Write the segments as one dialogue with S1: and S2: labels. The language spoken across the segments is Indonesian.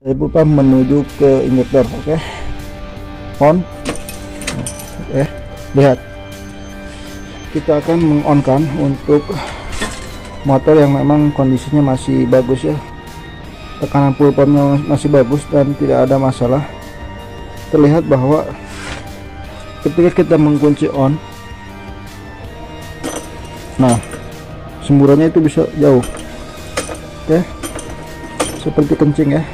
S1: dari pipa menuju ke injektor. Oke, on. Oke, lihat, kita akan mengonkan untuk motor yang memang kondisinya masih bagus ya, tekanan full pumpnya masih bagus dan tidak ada masalah. Terlihat bahwa ketika kita mengunci on, nah semburannya itu bisa jauh. Oke, seperti kencing ya.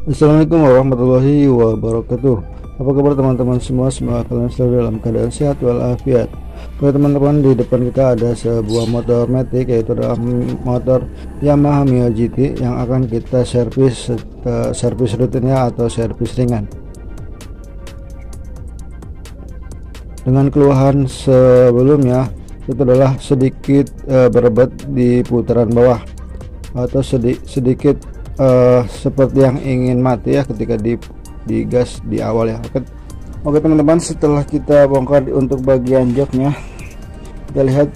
S1: Assalamualaikum warahmatullahi wabarakatuh. Apa kabar teman-teman semua? Semoga kalian selalu dalam keadaan sehat walafiat. Oke teman-teman, di depan kita ada sebuah motor matic, yaitu adalah motor Yamaha Mio GT yang akan kita servis rutinnya atau servis ringan. Dengan keluhan sebelumnya itu adalah sedikit berebet di putaran bawah atau sedikit seperti yang ingin mati ya ketika di gas di awal ya. Oke teman-teman, setelah kita bongkar untuk bagian joknya, kita lihat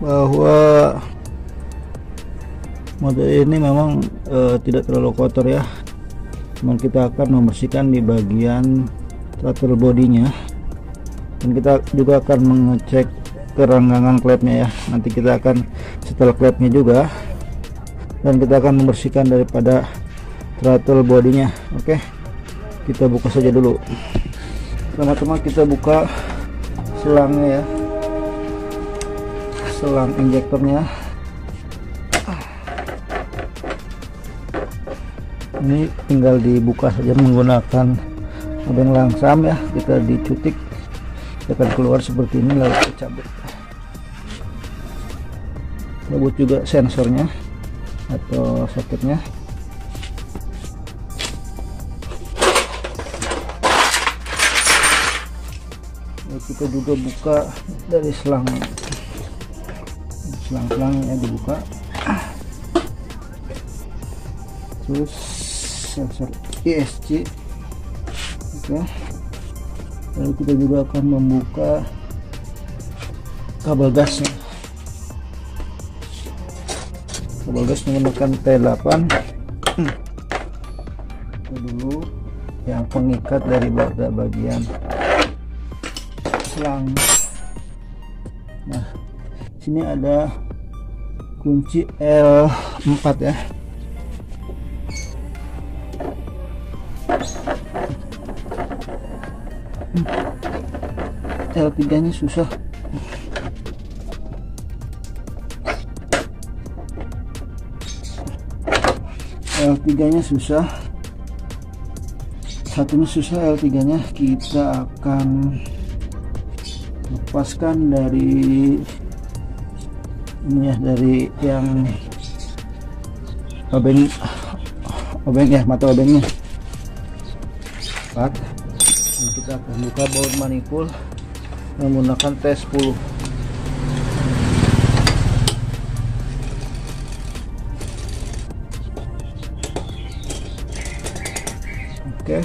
S1: bahwa motor ini memang tidak terlalu kotor ya. Cuman kita akan membersihkan di bagian throttle bodinya, dan kita juga akan mengecek kerenggangan klepnya ya. Nanti kita akan setel klepnya juga, dan kita akan membersihkan daripada throttle bodinya. Oke, kita buka saja dulu. Pertama-tama kita buka selangnya ya, selang injektornya. Ini tinggal dibuka saja menggunakan obeng langsam ya. Kita dicutik, akan keluar seperti ini, lalu kita cabut juga sensornya atau soketnya. Kita juga buka dari selang-selangnya dibuka, terus sensor ESC. Oke, lalu kita juga akan membuka kabel gasnya. Kabel gas menggunakan T8 itu dulu yang pengikat dari bagian selang. Nah, sini ada kunci L4 ya. L3 nya susah. L3 nya susah, satunya susah. L3 nya kita akan lepaskan dari ini ya, dari yang obeng ya, mata obengnya. Dan kita akan buka baut manifold menggunakan T10. Oke,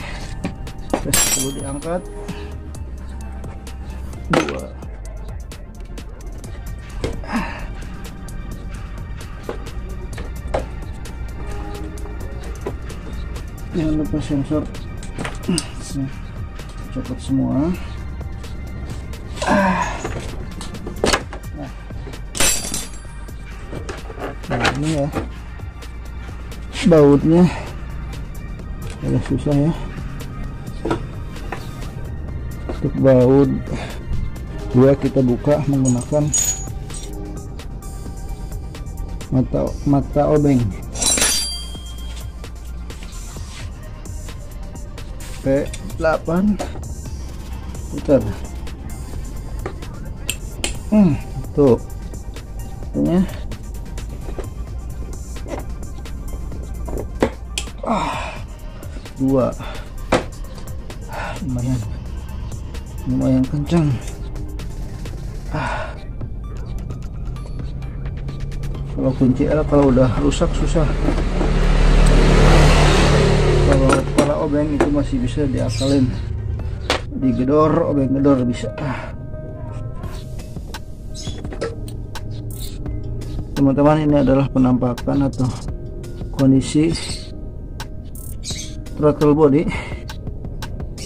S1: T10 diangkat. 2. Jangan lupa sensor copot semua. Nah ini ya, bautnya agak susah ya. Untuk baut 2 kita buka menggunakan mata obeng P8 putar. Tuh ini dua, lumayan kencang. Kalau kunci L kalau udah rusak susah. Kalau kepala obeng itu masih bisa diakalin, digedor, obeng gedor bisa. teman-teman, ini adalah penampakan atau kondisi throttle body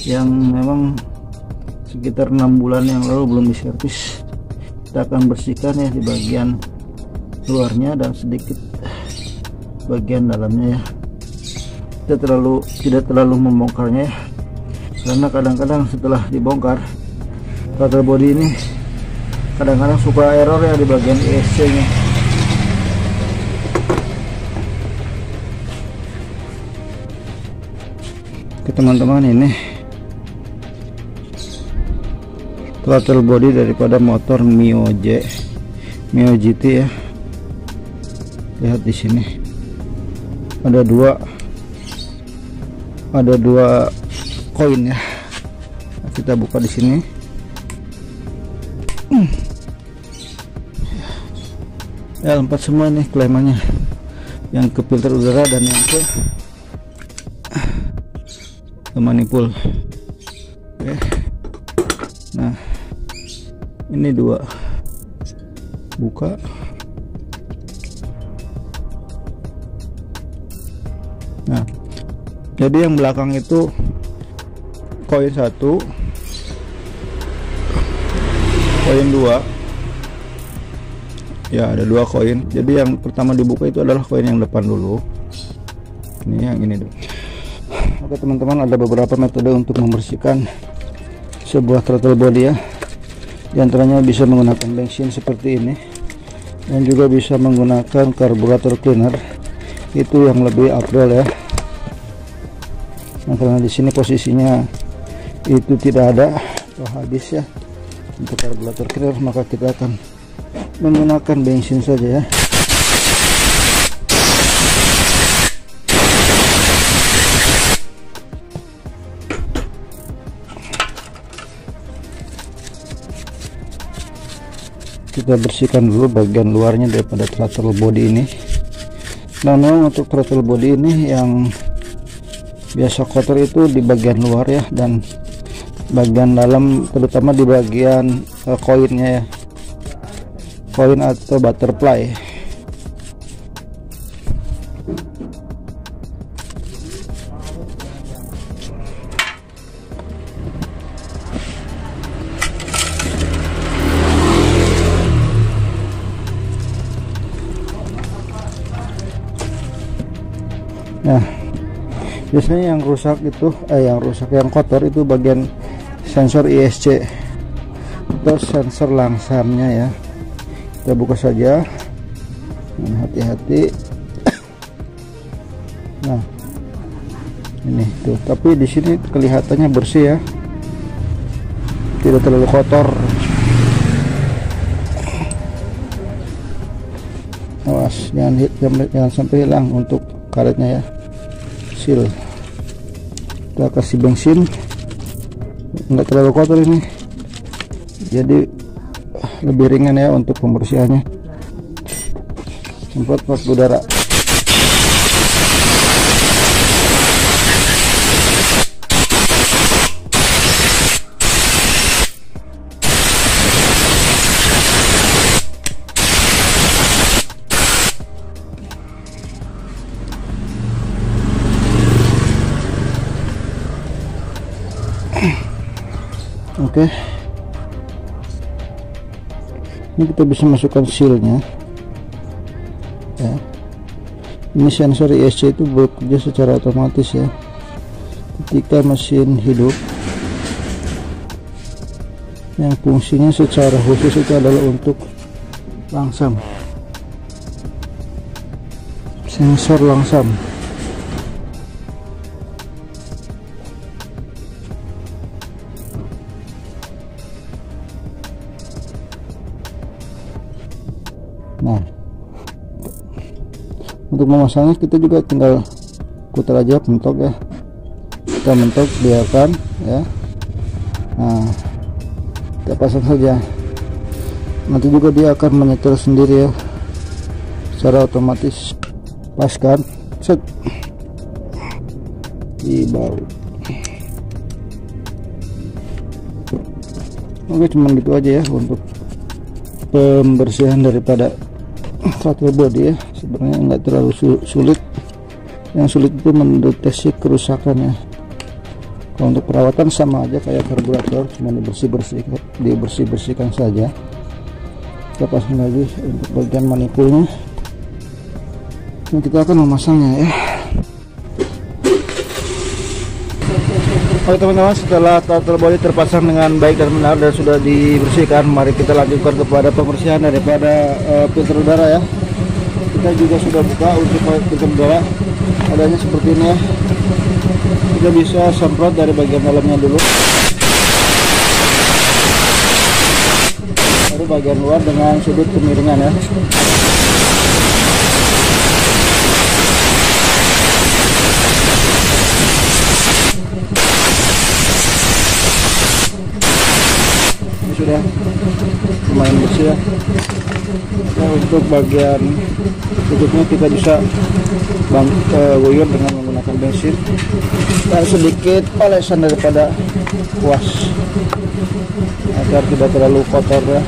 S1: yang memang sekitar 6 bulan yang lalu belum diservis. Kita akan bersihkan ya di bagian luarnya dan sedikit bagian dalamnya ya. Kita tidak terlalu membongkarnya ya, karena kadang-kadang setelah dibongkar throttle body ini kadang-kadang suka error ya di bagian ESC nya. Oke teman-teman, ini throttle body daripada motor Mio GT ya. Lihat di sini ada dua koin ya. Nah, kita buka di sini. Ya, 4 semua nih klemannya, yang ke filter udara dan yang ke manifold. Oke. Nah, ini 2 buka. Nah, jadi yang belakang itu koin 1, koin 2 ya, ada 2 koin. Jadi yang pertama dibuka itu adalah koin yang depan dulu, ini yang ini dulu. Oke teman-teman, ada beberapa metode untuk membersihkan sebuah throttle body ya. Di antaranya bisa menggunakan bensin seperti ini, dan juga bisa menggunakan karburator cleaner, itu yang lebih afdol ya. Nah, karena di sini posisinya itu tidak ada atau habis ya untuk karburator cleaner, maka kita akan menggunakan bensin saja ya. Kita bersihkan dulu bagian luarnya daripada throttle body ini. Nah, memang untuk throttle body ini yang biasa kotor itu di bagian luar ya, dan bagian dalam, terutama di bagian koinnya ya, koin atau butterfly. Nah, biasanya yang rusak itu yang kotor itu bagian sensor ESC atau sensor langsamnya ya. Kita buka saja, hati-hati. Nah, ini tuh, tapi di sini kelihatannya bersih ya, tidak terlalu kotor. Awas, jangan sampai hilang untuk karetnya ya, seal. Kita kasih bensin, nggak terlalu kotor ini, jadi lebih ringan ya untuk pembersihannya. Semprot udara. Oke. Ini kita bisa masukkan sealnya ya. Ini sensor ESC itu bekerja secara otomatis ya ketika mesin hidup, yang fungsinya secara khusus itu adalah untuk langsam, sensor langsam. Nah, untuk memasangnya kita juga tinggal putar aja mentok ya. Kita mentok, biarkan ya. Nah, kita pasang saja. Nanti juga dia akan menyetel sendiri ya, secara otomatis. Paskan, set, di baru. Oke, cuman gitu aja ya untuk pembersihan daripada throttle body ya, sebenarnya nggak terlalu sulit. Yang sulit itu mendeteksi kerusakannya. Kalau untuk perawatan sama aja kayak karburator, cuma dibersihkan saja. Kita pasang lagi untuk bagian manifolnya. Ini kita akan memasangnya ya. Oke teman-teman, setelah throttle body terpasang dengan baik dan benar dan sudah dibersihkan, mari kita lanjutkan kepada pembersihan daripada filter udara ya. Kita juga sudah buka untuk filter udara, adanya seperti ini ya. Kita bisa semprot dari bagian dalamnya dulu, baru bagian luar dengan sudut kemiringan ya. Sudah lumayan bersih ya. Nah, untuk bagian tutupnya kita bisa guyur dengan menggunakan bensin dan sedikit olesan daripada kuas agar tidak terlalu kotor ya.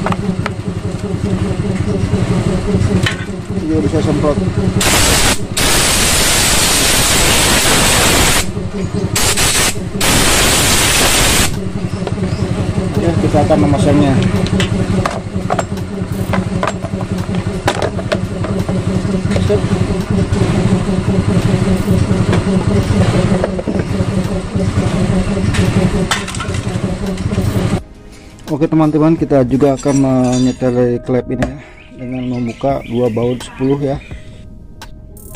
S1: Juga bisa semprot. Ya, kita akan memasangnya. Oke teman-teman, kita juga akan menyetel dari klep ini ya, dengan membuka dua baut 10 ya,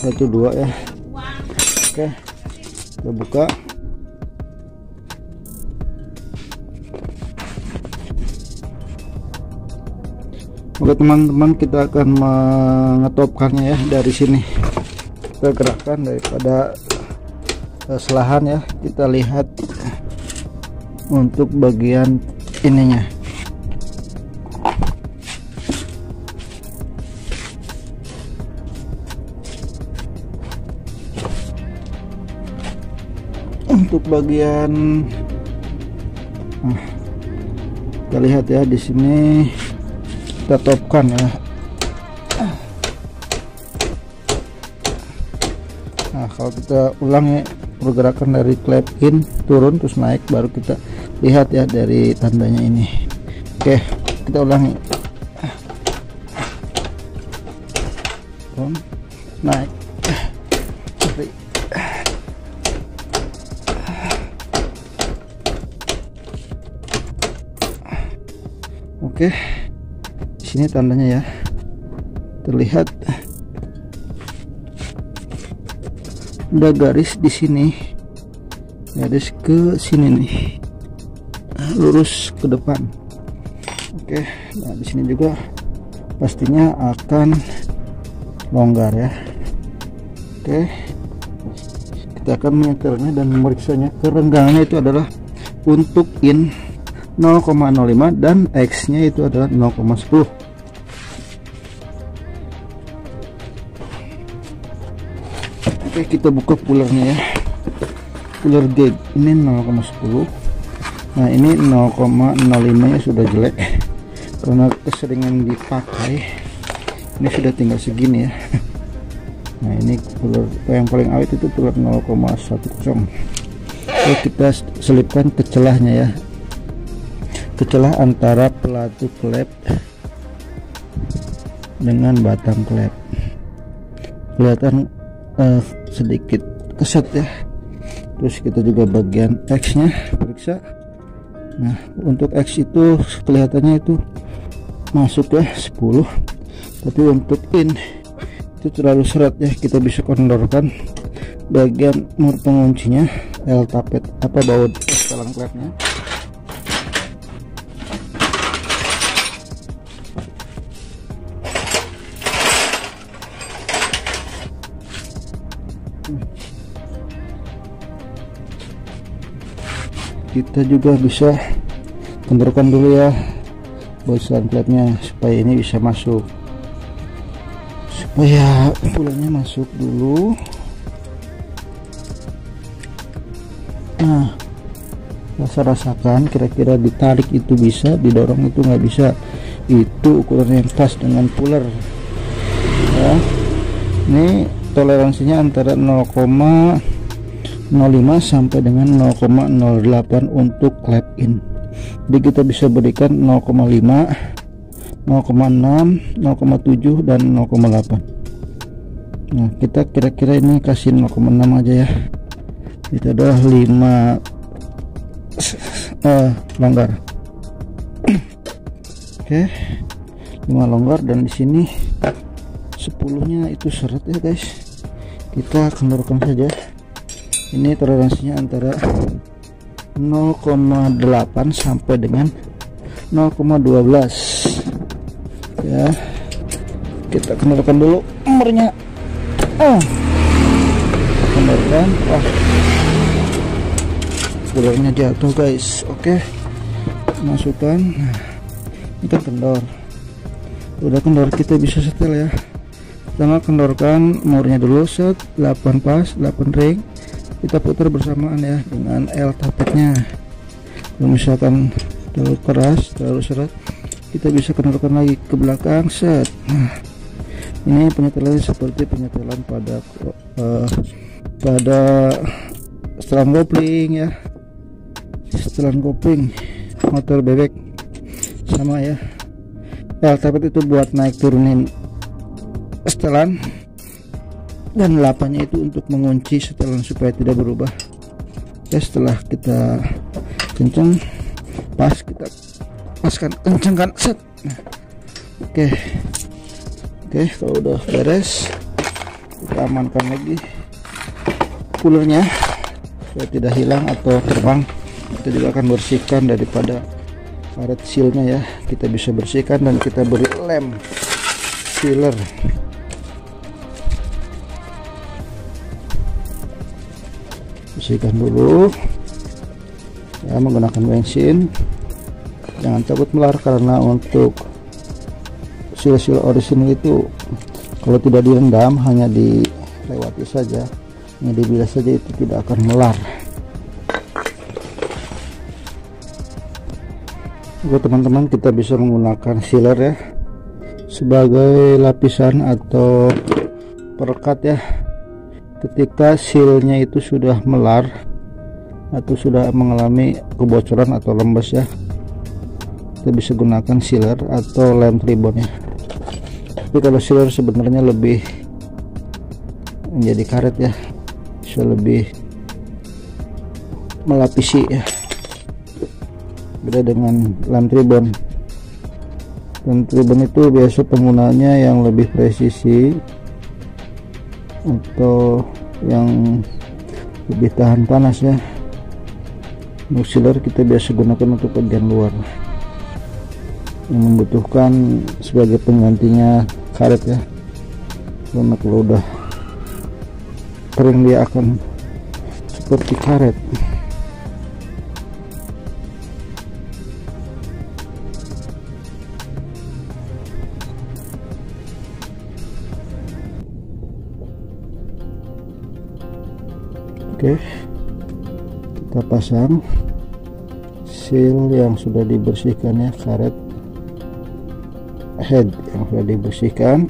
S1: 1 2 ya. Oke, kita buka. Oke teman-teman, kita akan mengetopkannya ya dari sini. Kita gerakkan daripada selahan ya. Kita lihat untuk bagian ininya. Untuk bagian kita lihat ya di sini. Kita topkan ya. Nah, kalau kita ulangi pergerakan dari klep in turun terus naik, baru kita lihat ya dari tandanya ini. Oke, kita ulangi. Turun, naik, oke. Sini tandanya ya, terlihat ada garis di sini, garis ke sini nih, lurus ke depan. Oke, nah di sini juga pastinya akan longgar ya. Oke, kita akan menyetelnya dan memeriksanya. Kerenggangannya itu adalah untuk in 0,05 dan X nya itu adalah 0,10. Oke, kita buka pulernya ya. Puler gauge ini 0,10. Nah ini 0,05 nya sudah jelek karena keseringan dipakai. Ini sudah tinggal segini ya. Nah ini puler yang paling awet itu puler 0,10. Oke, kita selipkan ke celahnya ya, ke celah antara pelatu klep dengan batang klep. Kelihatan sedikit keset ya. Terus kita juga bagian X nya periksa. Nah untuk X itu kelihatannya itu masuk ya 10, tapi untuk in itu terlalu seret ya. Kita bisa kendorkan bagian mur penguncinya, L tapet apa baut setelan klepnya. Kita juga bisa kendorkan dulu ya baut setelan klepnya supaya ini bisa masuk, supaya pulennya masuk dulu. Nah rasakan kira-kira ditarik itu bisa, didorong itu nggak bisa. Itu ukuran yang pas dengan puler. ya. Ini toleransinya antara 0,05 sampai dengan 0,08 untuk clap in. Jadi kita bisa berikan 0,5, 0,6, 0,7 dan 0,8. Nah, kita kira-kira ini kasih 0,6 aja ya. Itu adalah 5 longgar. Oke, 5 longgar, dan di sini 10-nya itu seret ya guys. Kita kendorkan saja. Ini toleransinya antara 0,8 sampai dengan 0,12 ya. Kita kendorkan dulu nomornya. Kendorkan. Wah, ularnya jatuh guys. Oke, masukkan. Ini kan kendor. Udah kendor, kita bisa setel ya. Pertama kendorkan murnya dulu, set 8 pas, 8 ring. Kita putar bersamaan ya dengan L tapetnya. Kalau misalkan terlalu keras, terlalu seret, kita bisa kendorkan lagi ke belakang, set. Nah, ini penyetelan seperti penyetelan pada setelan kopling ya. Setelan kopling motor bebek sama ya. L tapet itu buat naik turunin setelan, dan 8-nya itu untuk mengunci setelan supaya tidak berubah. Ya, setelah kita kenceng pas, kita paskan, kencengkan, set. Nah, oke, kalau udah beres, kita amankan lagi coolernya supaya tidak hilang atau terbang. Kita juga akan bersihkan daripada karet sealnya ya. Kita bisa bersihkan dan kita beri lem sealer. Bersihkan dulu ya menggunakan bensin. Jangan takut melar, karena untuk seal-seal orisinil itu kalau tidak direndam, hanya dilewati saja, hanya dibilas saja, itu tidak akan melar. Oke teman-teman, kita bisa menggunakan sealer ya sebagai lapisan atau perekat ya. Ketika sealnya itu sudah melar atau sudah mengalami kebocoran atau lembes ya, kita bisa gunakan sealer atau lem tribon ya. Tapi kalau sealer sebenarnya lebih menjadi karet ya, bisa lebih melapisi ya, beda dengan lem tribon. Lem tribon itu biasa penggunaannya yang lebih presisi atau yang lebih tahan panas ya. Untuk sealer kita biasa gunakan untuk bagian luar yang membutuhkan sebagai penggantinya karet ya, karena kalau udah kering dia akan seperti karet. Oke, kita pasang seal yang sudah dibersihkan ya, karet head yang sudah dibersihkan.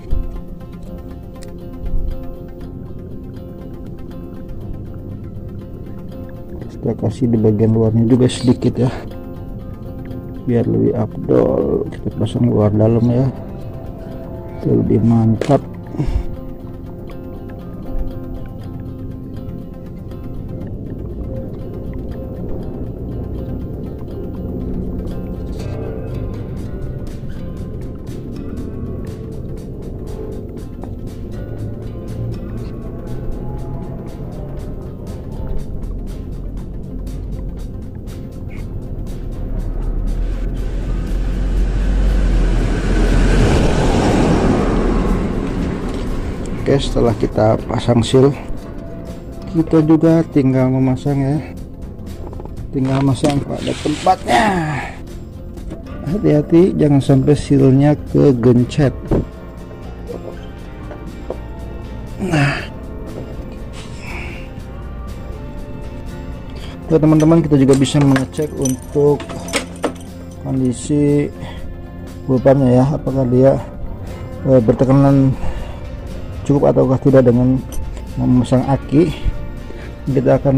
S1: Kita kasih di bagian luarnya juga sedikit ya, biar lebih afdol. Kita pasang luar dalam ya, itu lebih mantap. Oke, setelah kita pasang seal, kita juga tinggal memasang ya, tinggal masang pada tempatnya. Hati-hati jangan sampai sealnya kegencet. Nah, teman-teman, kita juga bisa mengecek untuk kondisi bulbanya ya, apakah dia bertekanan cukup ataukah tidak dengan memasang aki. Kita akan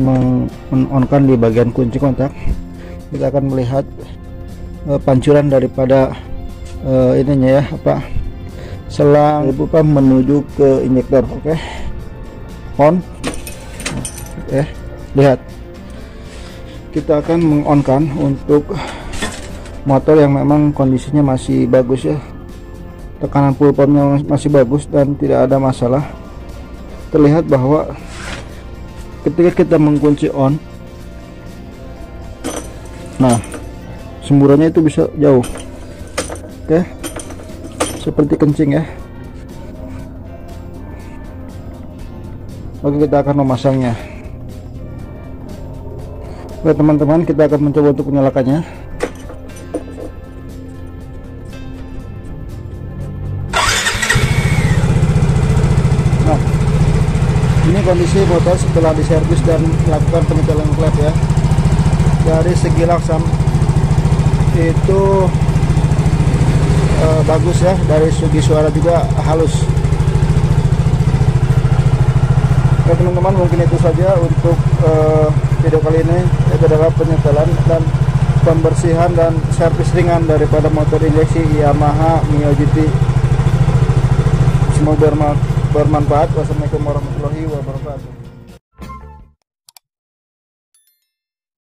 S1: men-on-kan di bagian kunci kontak. Kita akan melihat pancuran daripada ininya ya, selang pipa menuju ke injektor. Oke, on. Lihat, kita akan meng-on-kan untuk motor yang memang kondisinya masih bagus ya, tekanan full pumpnya masih bagus dan tidak ada masalah. Terlihat bahwa ketika kita mengunci on, nah semburannya itu bisa jauh. Oke, seperti kencing ya. Oke, kita akan memasangnya. Oke teman-teman, kita akan mencoba untuk menyalakannya. Nah, ini kondisi motor setelah diservis dan melakukan penyetelan klep ya. Dari segi laksam itu bagus ya, dari segi suara juga halus. Oke teman-teman, mungkin itu saja untuk video kali ini. Itu adalah penyetelan dan pembersihan dan servis ringan daripada motor injeksi Yamaha Mio GT. Semoga bermanfaat. Wassalamualaikum warahmatullahi wabarakatuh.